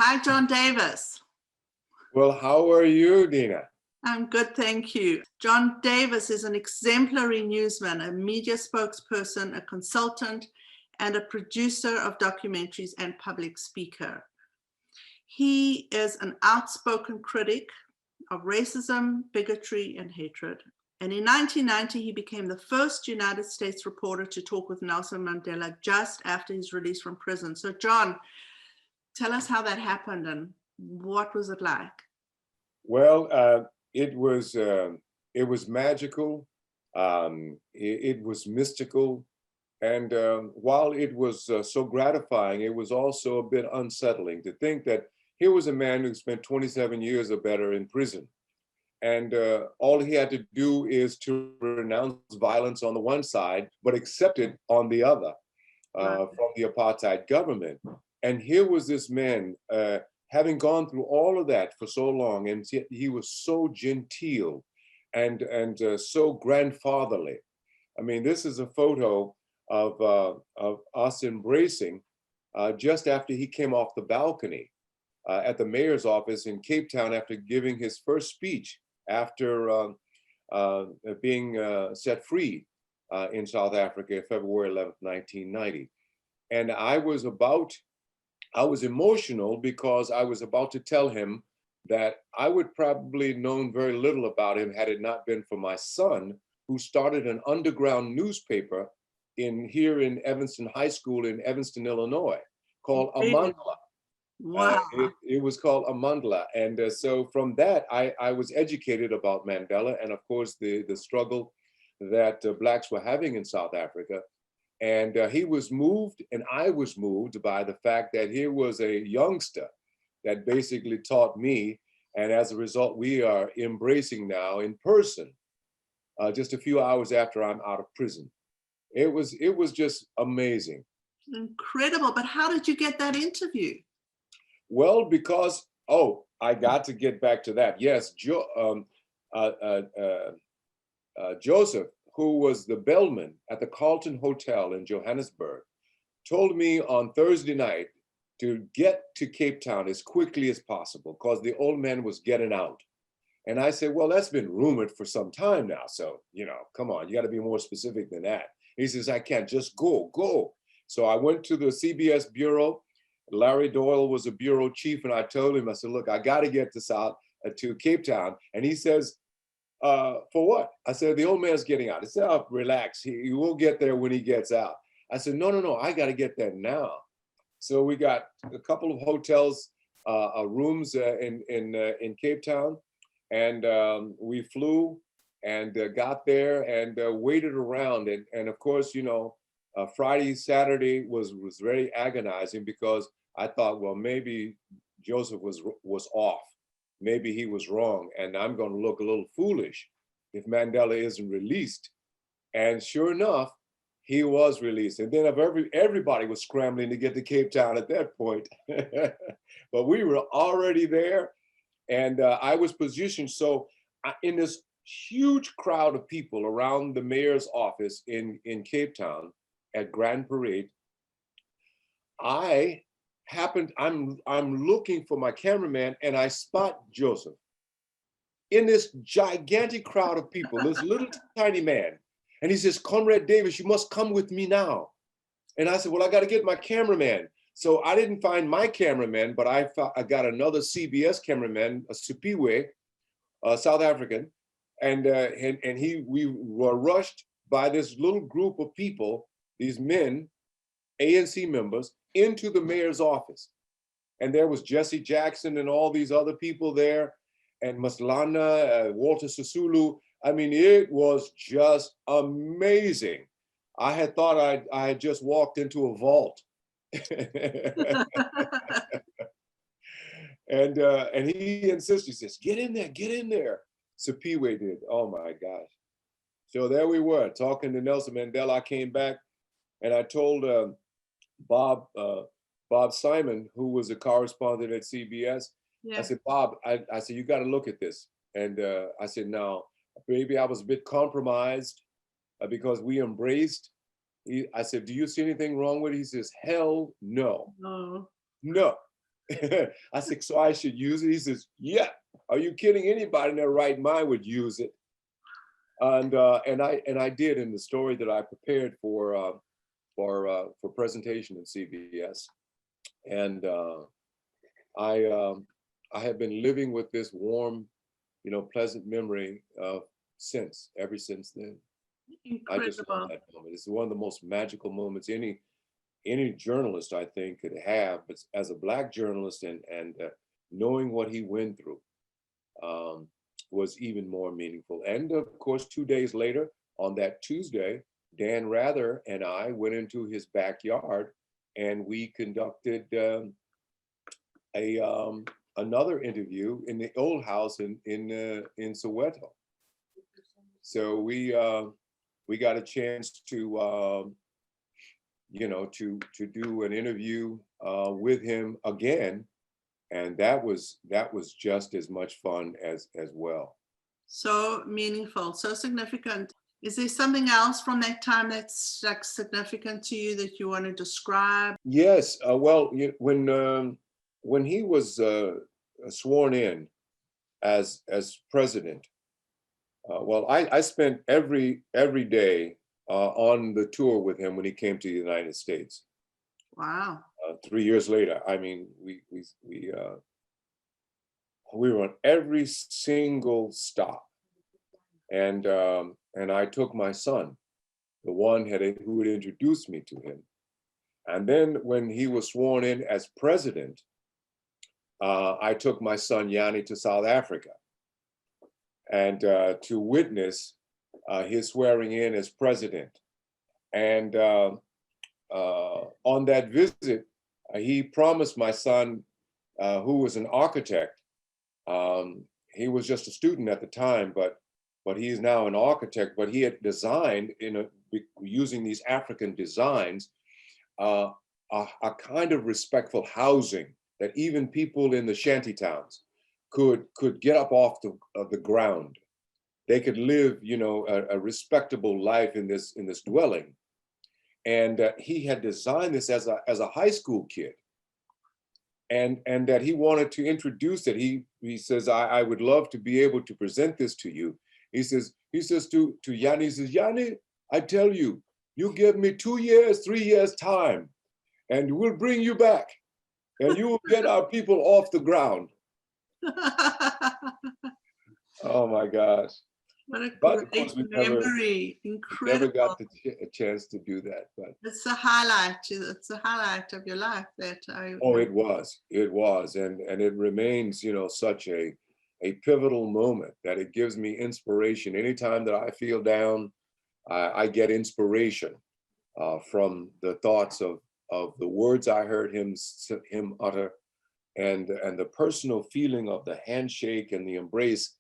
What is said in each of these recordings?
Hi, John Davis. Well, how are you, Dina? I'm good, thank you. John Davis is an exemplary newsman, a media spokesperson, a consultant, and a producer of documentaries and public speaker. He is an outspoken critic of racism, bigotry, and hatred. And in 1990, he became the first United States reporter to talk with Nelson Mandela just after his release from prison. So, John, tell us how that happened and what was it like? Well, it was magical. It was mystical, and while it was so gratifying, it was also a bit unsettling to think that here was a man who spent 27 years or better in prison, and all he had to do is to renounce violence on the one side, but accept it on the other from the apartheid government. And here was this man. Having gone through all of that for so long, and he was so genteel and so grandfatherly. I mean, this is a photo of us embracing just after he came off the balcony at the mayor's office in Cape Town after giving his first speech after being set free in South Africa, February 11th, 1990. And I was emotional because I was about to tell him that I would probably known very little about him had it not been for my son, who started an underground newspaper here in Evanston High School in Evanston, Illinois, called Amandla. Wow. It was called Amandla. And so from that, I was educated about Mandela and, of course, the struggle that Blacks were having in South Africa. And he was moved, and I was moved by the fact that here was a youngster that basically taught me. And as a result, we are embracing now in person, just a few hours after I'm out of prison. It was just amazing. Incredible. But how did you get that interview? Well, because, I got to get back to that. Yes, Joseph, who was the bellman at the Carlton Hotel in Johannesburg, told me on Thursday night to get to Cape Town as quickly as possible because the old man was getting out. And I said, well, that's been rumored for some time now. So, come on, you got to be more specific than that. He says, I can't, just go. So I went to the CBS bureau. Larry Doyle was a bureau chief. And I told him, I said, look, I got to get to Cape Town. And he says, for what? I said, the old man's getting out. He said, oh, relax. He will get there when he gets out. I said, no, I got to get there now. So we got a couple of hotels, rooms in Cape Town. And we flew and got there and waited around. And of course, Friday, Saturday was very agonizing because I thought, well, maybe Joseph was off. Maybe he was wrong, and I'm going to look a little foolish if Mandela isn't released. And sure enough, he was released. And then everybody was scrambling to get to Cape Town at that point. But we were already there, and I was positioned. So in this huge crowd of people around the mayor's office in Cape Town at Grand Parade, I'm looking for my cameraman, and I spot Joseph in this gigantic crowd of people, this little tiny man. And he says, Comrade Davis, you must come with me now. And I said, well, I got to get my cameraman. So I didn't find my cameraman, but I got another CBS cameraman, a Sipiwe, South African. And we were rushed by this little group of people, these men, ANC members, into the mayor's office. And there was Jesse Jackson and all these other people there, and Maslana, Walter Sisulu. I mean, it was just amazing. I had thought I had just walked into a vault. And he insisted, he says, get in there. Sipiwe did, oh my gosh. So there we were, talking to Nelson Mandela. I came back and I told Bob Simon, who was a correspondent at CBS. Yeah. I said, Bob, I said, you got to look at this. And I said, no, maybe I was a bit compromised because we embraced. I said, do you see anything wrong with it? He says, hell no. No. I said, so I should use it? He says, yeah. Are you kidding? Anybody in their right mind would use it. And I did in the story that I prepared for presentation in CBS. And I have been living with this warm, pleasant memory ever since then. Incredible. I just love that moment. It's one of the most magical moments any journalist, I think, could have. But as a Black journalist and knowing what he went through was even more meaningful. And of course, 2 days later, on that Tuesday, Dan Rather and I went into his backyard and we conducted another interview in the old house in Soweto. So we got a chance to to do an interview with him again, and that was just as much fun as well. So meaningful, so significant. Is there something else from that time that's like significant to you that you want to describe? Yes. Well, when he was sworn in as president, well, I spent every day on the tour with him when he came to the United States. Wow. 3 years later, I mean, we were on every single stop, and I took my son, the one who had introduced me to him, and then when he was sworn in as president, I took my son Yanni to South Africa, and to witness his swearing in as president. And on that visit, he promised my son, who was an architect, he was just a student at the time, but he is now an architect, but he had designed, using these African designs, a kind of respectful housing that even people in the shanty towns could get up off the ground. They could live, a respectable life in this dwelling. And he had designed this as a high school kid, and that he wanted to introduce it. He says, I would love to be able to present this to you. He says to Yanni, he says, Yanni, I tell you, you give me 2 years, 3 years time, and we'll bring you back, and you will get our people off the ground. Oh my gosh. What a But great memory. Incredible. Never got a chance to do that. But it's a highlight. It's a highlight of your life. It was. And it remains, such a pivotal moment that it gives me inspiration. Anytime that I feel down, I get inspiration from the thoughts of the words I heard him utter, and the personal feeling of the handshake and the embrace.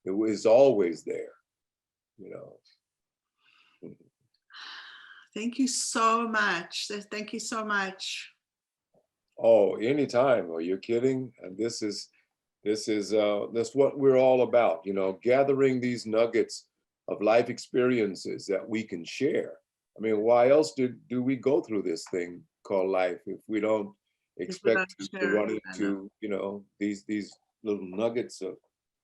It was always there, Thank you so much. Thank you so much. Oh, anytime. Are you kidding? And this is that's what we're all about, gathering these nuggets of life experiences that we can share. I mean, why else do we go through this thing called life if we don't expect to run into, these little nuggets of.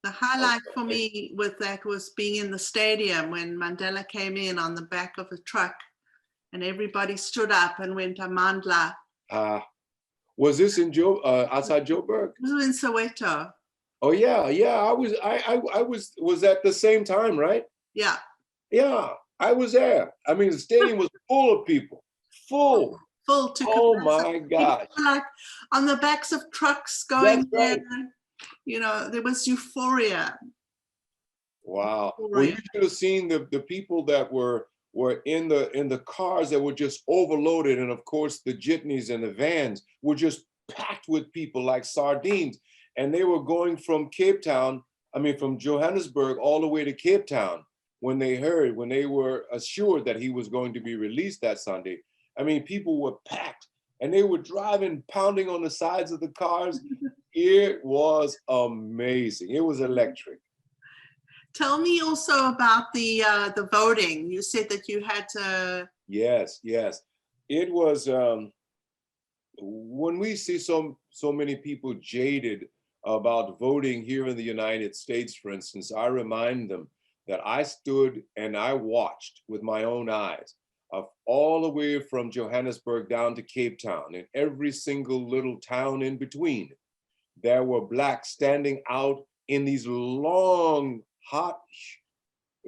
The highlight for me with that was being in the stadium when Mandela came in on the back of a truck, and everybody stood up and went Amandla. Was this in outside Joburg? This was in Soweto. Oh yeah. I was at the same time, right? Yeah. Yeah, I was there. I mean, the stadium was full of people. Full to oh my gosh. Like on the backs of trucks going there. Right. There was euphoria. Wow. Well, you should have seen the people that were in the cars that were just overloaded. And of course, the jitneys and the vans were just packed with people like sardines. And they were going from from Johannesburg all the way to Cape Town when they were assured that he was going to be released that Sunday. I mean, people were packed and they were driving, pounding on the sides of the cars. It was amazing. It was electric. Tell me also about the voting. You said that you had to. Yes. It was when we see so many people jaded about voting here in the United States, for instance, I remind them that I stood and I watched with my own eyes of all the way from Johannesburg down to Cape Town, and every single little town in between. There were Blacks standing out in these long, hot,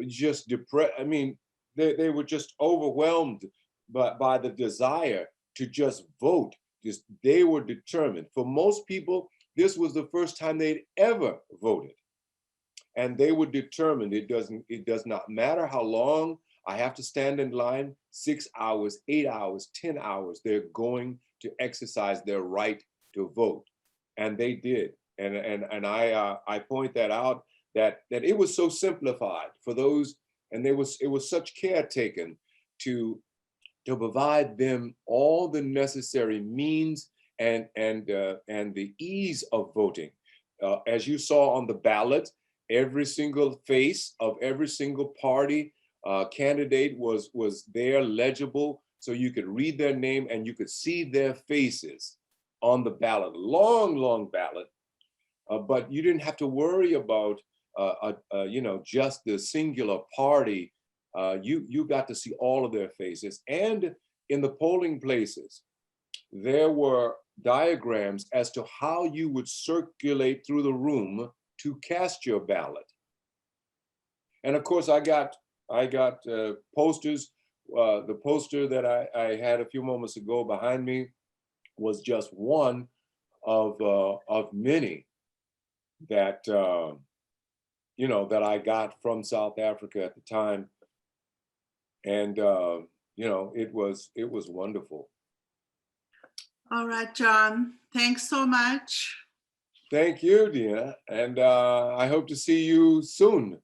just depressed. I mean, they were just overwhelmed by the desire to just vote. Just, they were determined. For most people, this was the first time they'd ever voted. And they were determined. It does not matter how long I have to stand in line, 6 hours, 8 hours, 10 hours, they're going to exercise their right to vote. And they did. And I point that out, that it was so simplified for those, and it was such care taken to provide them all the necessary means and the ease of voting. As you saw on the ballot, every single face of every single party candidate was there, legible, so you could read their name and you could see their faces on the ballot. Long ballot, but you didn't have to worry about just the singular party. You got to see all of their faces. And in the polling places, there were diagrams as to how you would circulate through the room to cast your ballot. And of course, I got posters. The poster that I had a few moments ago behind me was just one of many that that I got from South Africa at the time, and it was wonderful. All right, John. Thanks so much. Thank you, Dina, and I hope to see you soon.